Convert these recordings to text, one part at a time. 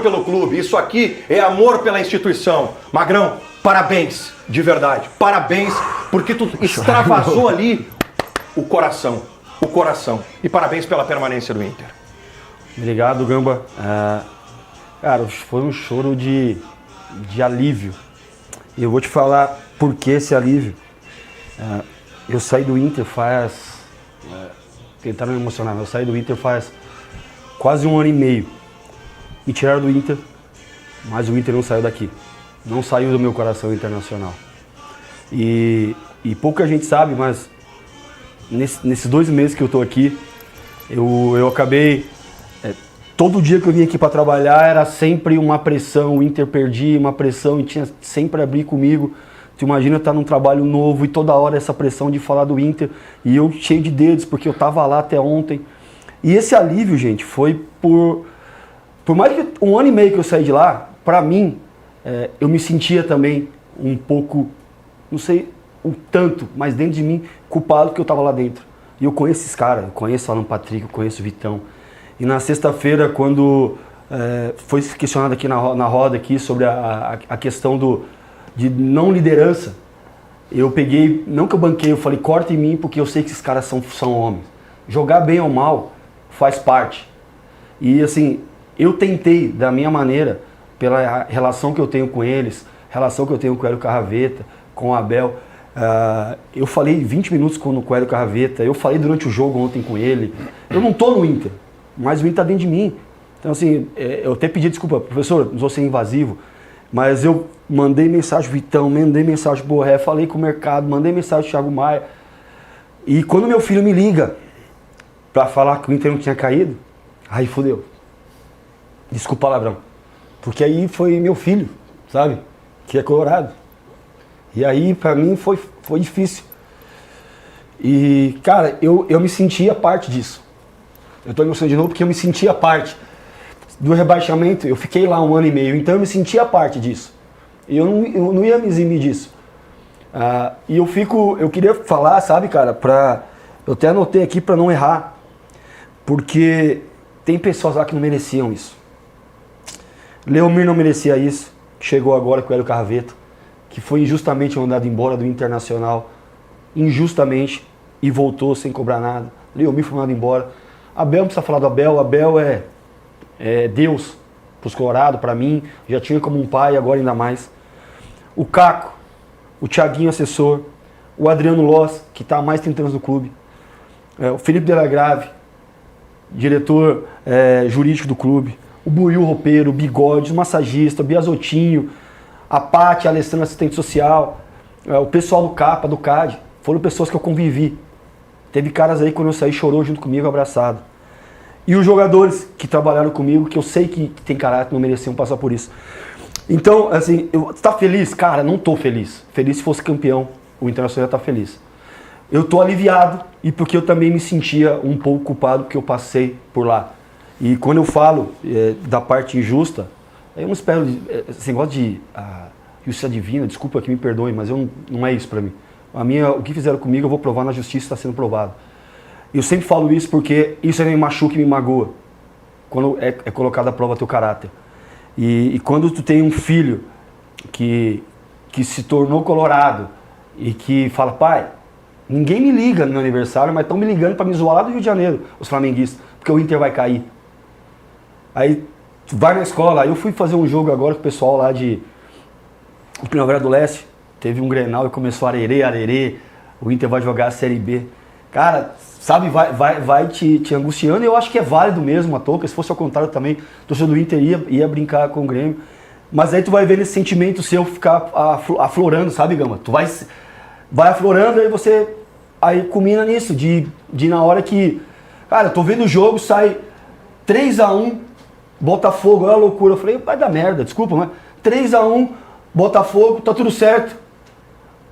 amor pelo clube, isso aqui é amor pela instituição. Magrão, parabéns, de verdade. Parabéns, porque tu extravasou ali o coração. E parabéns pela permanência do Inter. Obrigado, Gamba. Cara, foi um choro de alívio. E eu vou te falar por que esse alívio. Eu saí do Inter faz... tentando me emocionar, eu saí do Inter faz quase 1 ano e meio. Me tiraram do Inter, mas o Inter não saiu daqui. Não saiu do meu coração internacional. E pouca gente sabe, mas nesses 2 meses que eu tô aqui, eu acabei... todo dia que eu vinha aqui para trabalhar era sempre uma pressão, o Inter perdia uma pressão e tinha sempre a abrir comigo. Tu imagina estar num trabalho novo e toda hora essa pressão de falar do Inter e eu cheio de dedos porque eu tava lá até ontem. E esse alívio, gente, foi por mais que 1 ano e meio que eu saí de lá, pra mim, eu me sentia também um pouco, não sei o tanto, mas dentro de mim, culpado que eu tava lá dentro. E eu conheço esses caras, eu conheço o Alan Patrick, eu conheço o Vitão. E na sexta-feira, quando foi questionado aqui na roda aqui sobre a questão de não liderança, eu peguei, não que eu banquei, eu falei, corta em mim porque eu sei que esses caras são homens. Jogar bem ou mal faz parte. E assim, eu tentei, da minha maneira, pela relação que eu tenho com eles, relação que eu tenho com o Hélio Carraveta, com o Abel, eu falei 20 minutos com o Hélio Carraveta, eu falei durante o jogo ontem com ele, eu não tô no Inter, mas o Inter tá dentro de mim. Então assim, eu até pedi desculpa, professor, não vou ser invasivo, mas eu mandei mensagem pro Vitão, mandei mensagem pro Borré, falei com o mercado, mandei mensagem pro Thiago Maia. E quando meu filho me liga pra falar que o Inter não tinha caído, aí fodeu. Desculpa o palavrão. Porque aí foi meu filho, sabe? Que é colorado. E aí pra mim foi difícil. E, cara, eu me sentia parte disso. Eu tô emocionado de novo porque eu me sentia parte do rebaixamento. Eu fiquei lá 1 ano e meio, então eu me sentia parte disso. E eu não ia me eximir disso. E eu queria falar, sabe, cara, eu até anotei aqui pra não errar. Porque tem pessoas lá que não mereciam isso. Leomir não merecia isso, que chegou agora com o Hélio Carraveta, que foi injustamente mandado embora do Internacional, injustamente, e voltou sem cobrar nada. Leomir foi mandado embora. Abel, não precisa falar do Abel, Abel é Deus pros Colorados, pra mim, já tinha como um pai, agora ainda mais. O Caco, o Thiaguinho, assessor, o Adriano Loss, que está há mais de 30 anos no clube, o Felipe Delagrave, diretor jurídico do clube, o Buiu Roupeiro, o Bigode, o massagista, o Biasotinho, a Paty, a Alessandra, assistente social, o pessoal do CAPA, do CAD, foram pessoas que eu convivi. Teve caras aí, quando eu saí, chorou junto comigo, abraçado. E os jogadores que trabalharam comigo, que eu sei que tem caráter, não mereciam passar por isso. Então, assim, tá feliz? Cara, não tô feliz. Feliz se fosse campeão, o Internacional tá feliz. Eu tô aliviado, e porque eu também me sentia um pouco culpado, porque eu passei por lá. E quando eu falo da parte injusta, eu não espero, esse negócio de justiça divina, desculpa que me perdoe, mas não é isso pra mim. O que fizeram comigo eu vou provar na justiça, está sendo provado. Eu sempre falo isso porque isso me machuca e me magoa, quando é colocado à prova teu caráter. E quando tu tem um filho que se tornou colorado e que fala, pai, ninguém me liga no meu aniversário, mas estão me ligando para me zoar lá do Rio de Janeiro, os flamenguistas, porque o Inter vai cair. Aí tu vai na escola, aí eu fui fazer um jogo agora com o pessoal lá de Primavera do Leste, teve um Grenal e começou arerê, o Inter vai jogar a Série B. Cara, sabe, vai te angustiando, e eu acho que é válido mesmo a touca, se fosse ao contrário também, o torcedor do Inter ia brincar com o Grêmio. Mas aí tu vai ver esse sentimento seu ficar aflorando, sabe, Gama? Tu vai aflorando, aí culmina nisso, de na hora que, cara, eu tô vendo o jogo, sai 3-1, Botafogo, olha a loucura. Eu falei, vai dar merda, desculpa, mas 3-1, Botafogo, tá tudo certo.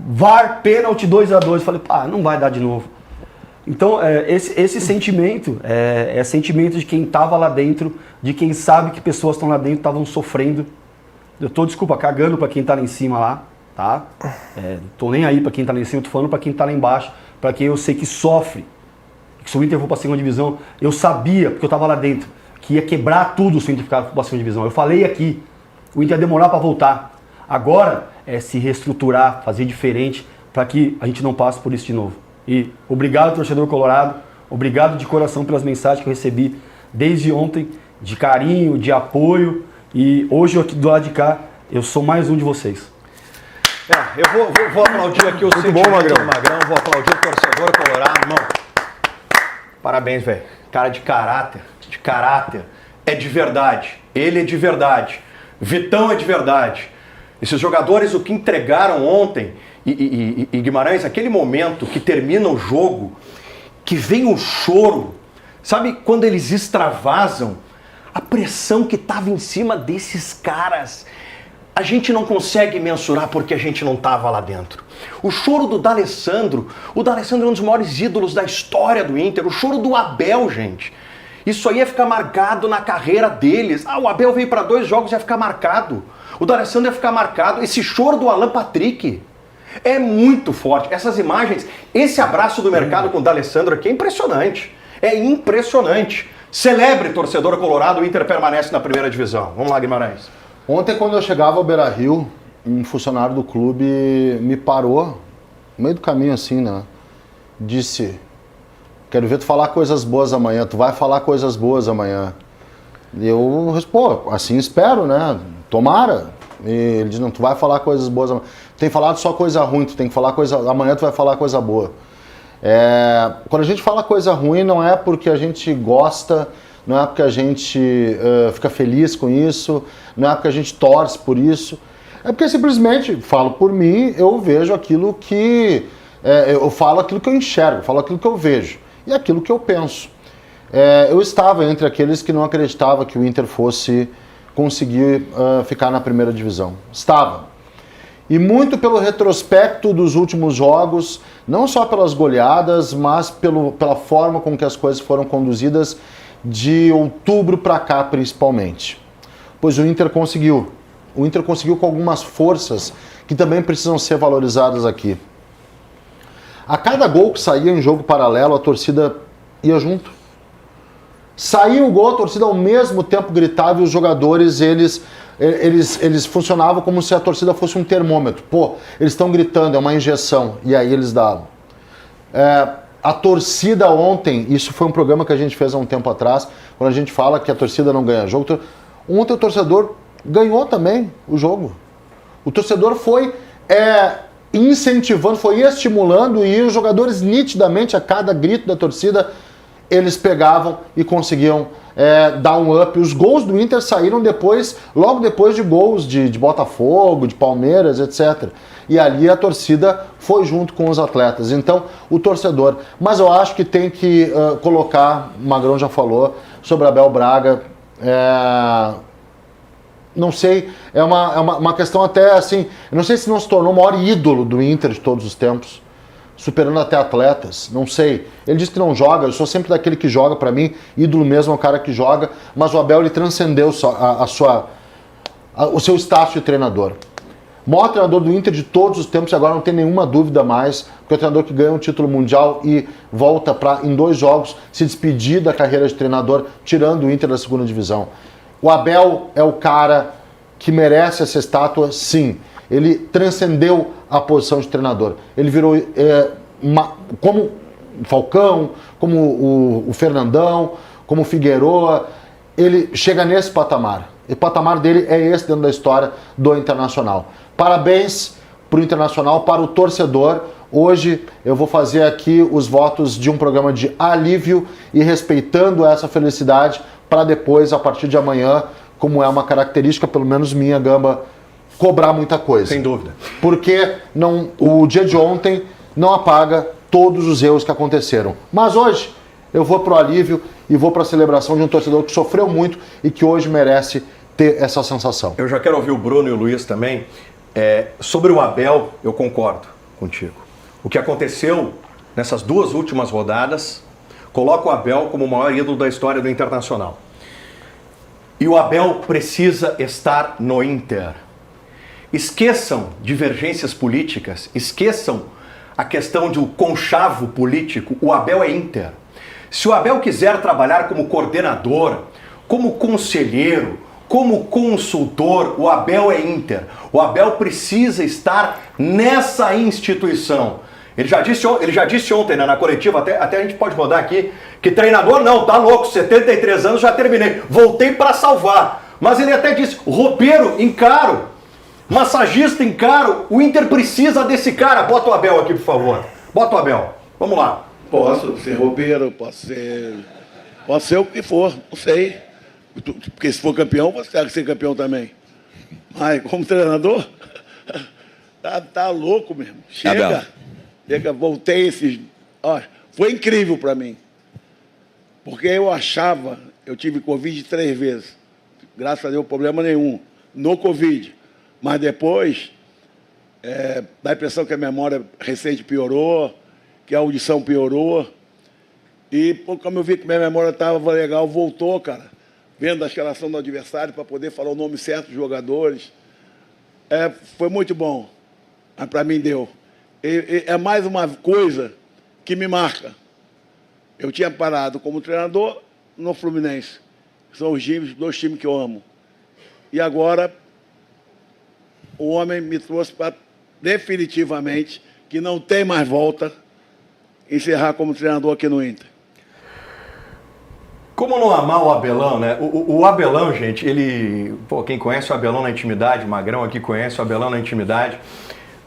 VAR, pênalti 2-2. Falei, não vai dar de novo. Então, esse sentimento é sentimento de quem tava lá dentro, de quem sabe que pessoas estão lá dentro, estavam sofrendo. Eu tô, desculpa, cagando pra quem tá lá em cima lá, tá? Tô nem aí pra quem tá lá em cima, tô falando pra quem tá lá embaixo, pra quem eu sei que sofre. Que se o Inter for pra segunda divisão, eu sabia, porque eu tava lá dentro. que ia quebrar tudo se o Inter ficar para a segunda divisão. Eu falei aqui, o Inter ia demorar para voltar. Agora é se reestruturar, fazer diferente, para que a gente não passe por isso de novo. E obrigado, torcedor colorado, obrigado de coração pelas mensagens que eu recebi desde ontem, de carinho, de apoio, e hoje aqui do lado de cá, eu sou mais um de vocês. Eu vou aplaudir aqui o sentimento do Magrão, vou aplaudir o torcedor colorado, irmão. Parabéns, velho. Cara de caráter, é de verdade. Ele é de verdade. Vitão é de verdade. Esses jogadores, o que entregaram ontem, e Guimarães, aquele momento que termina o jogo, que vem o choro, sabe quando eles extravasam? A pressão que estava em cima desses caras, a gente não consegue mensurar porque a gente não estava lá dentro. O choro do D'Alessandro, o D'Alessandro é um dos maiores ídolos da história do Inter, o choro do Abel, gente. Isso aí ia ficar marcado na carreira deles. O Abel veio para 2 jogos e ia ficar marcado. O D'Alessandro ia ficar marcado. Esse choro do Alan Patrick é muito forte. Essas imagens, esse abraço do mercado com o D'Alessandro aqui é impressionante. É impressionante. Celebre, torcedor colorado, o Inter permanece na primeira divisão. Vamos lá, Guimarães. Ontem, quando eu chegava ao Beira-Rio, um funcionário do clube me parou, no meio do caminho assim, né? Disse, quero ver tu falar coisas boas amanhã, tu vai falar coisas boas amanhã. E eu respondo, assim espero, né? Tomara. E ele disse, não, tu vai falar coisas boas amanhã. Tu tem falado só coisa ruim, tu tem que falar coisa... Amanhã tu vai falar coisa boa. Quando a gente fala coisa ruim, não é porque a gente gosta, não é porque a gente fica feliz com isso, não é porque a gente torce por isso, é porque simplesmente, falo por mim, eu vejo aquilo que... eu falo aquilo que eu enxergo, falo aquilo que eu vejo e aquilo que eu penso. Eu estava entre aqueles que não acreditavam que o Inter fosse conseguir ficar na primeira divisão. Estava. E muito pelo retrospecto dos últimos jogos, não só pelas goleadas, mas pela forma com que as coisas foram conduzidas de outubro para cá, principalmente. Pois o Inter conseguiu. O Inter conseguiu com algumas forças que também precisam ser valorizadas aqui. A cada gol que saía em jogo paralelo, a torcida ia junto. Saía o gol, a torcida ao mesmo tempo gritava e os jogadores, eles funcionavam como se a torcida fosse um termômetro. Pô, eles estão gritando, é uma injeção. E aí eles davam. A torcida ontem, isso foi um programa que a gente fez há um tempo atrás, quando a gente fala que a torcida não ganha jogo. Ontem o torcedor ganhou também o jogo. O torcedor foi incentivando, foi estimulando e os jogadores nitidamente, a cada grito da torcida, eles pegavam e conseguiam dar um up. Os gols do Inter saíram logo depois de gols de Botafogo, de Palmeiras, etc. E ali a torcida foi junto com os atletas. Então, o torcedor. Mas eu acho que tem que colocar, o Magrão já falou, sobre Abel Braga. Não sei, é uma questão até assim, eu não sei se não se tornou o maior ídolo do Inter de todos os tempos, superando até atletas, não sei. Ele diz que não joga, eu sou sempre daquele que joga, para mim, ídolo mesmo é o cara que joga, mas o Abel ele transcendeu o seu status de treinador. O maior treinador do Inter de todos os tempos, e agora não tem nenhuma dúvida mais, porque é o treinador que ganha um título mundial e volta para, em 2 jogos, se despedir da carreira de treinador, tirando o Inter da segunda divisão. O Abel é o cara que merece essa estátua, sim. Ele transcendeu a posição de treinador. Ele virou como o Falcão, como o Fernandão, como o Figueroa. Ele chega nesse patamar. E o patamar dele é esse dentro da história do Internacional. Parabéns para o Internacional, para o torcedor. Hoje eu vou fazer aqui os votos de um programa de alívio e respeitando essa felicidade para depois, a partir de amanhã, como é uma característica, pelo menos minha, Gamba, cobrar muita coisa. Sem dúvida. Porque o dia de ontem não apaga todos os erros que aconteceram. Mas hoje eu vou para o alívio e vou para a celebração de um torcedor que sofreu muito e que hoje merece ter essa sensação. Eu já quero ouvir o Bruno e o Luiz também. Sobre o Abel, eu concordo contigo. O que aconteceu nessas 2 últimas rodadas coloca o Abel como o maior ídolo da história do Internacional. E o Abel precisa estar no Inter. Esqueçam divergências políticas, esqueçam a questão de um conchavo político. O Abel é Inter. Se o Abel quiser trabalhar como coordenador como conselheiro, como consultor, o Abel é Inter. O Abel precisa estar nessa instituição. Ele já disse ontem, né, na coletiva, até a gente pode rodar aqui, que treinador não, tá louco, 73 anos, já terminei. Voltei para salvar. Mas ele até disse, roupeiro, encaro. Massagista, encaro. O Inter precisa desse cara. Bota o Abel aqui, por favor. Bota o Abel. Vamos lá. Posso ser roupeiro, posso ser o que for, não sei. Porque se for campeão, você tem que ser campeão também. Mas como treinador, tá louco mesmo. Chega, voltei esses... Olha, foi incrível para mim. Porque eu tive Covid 3 vezes. Graças a Deus, problema nenhum. No Covid. Mas depois, dá a impressão que a memória recente piorou, que a audição piorou. E, como eu vi que minha memória estava legal, voltou, cara. Vendo a escalação do adversário para poder falar o nome certo dos jogadores. Foi muito bom. Mas para mim deu. É mais uma coisa que me marca. Eu tinha parado como treinador no Fluminense. São os dois times que eu amo. E agora, o homem me trouxe para definitivamente, que não tem mais volta, encerrar como treinador aqui no Inter. Como não amar o Abelão, né? O Abelão, gente, ele... Pô, quem conhece o Abelão na intimidade, o Magrão aqui conhece o Abelão na intimidade.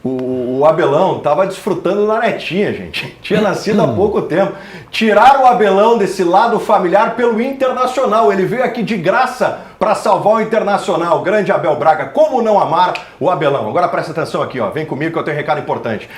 O Abelão estava desfrutando da netinha, gente. Tinha nascido há pouco tempo. Tiraram o Abelão desse lado familiar pelo Internacional. Ele veio aqui de graça para salvar o Internacional. Grande Abel Braga. Como não amar o Abelão? Agora presta atenção aqui, ó. Vem comigo que eu tenho um recado importante.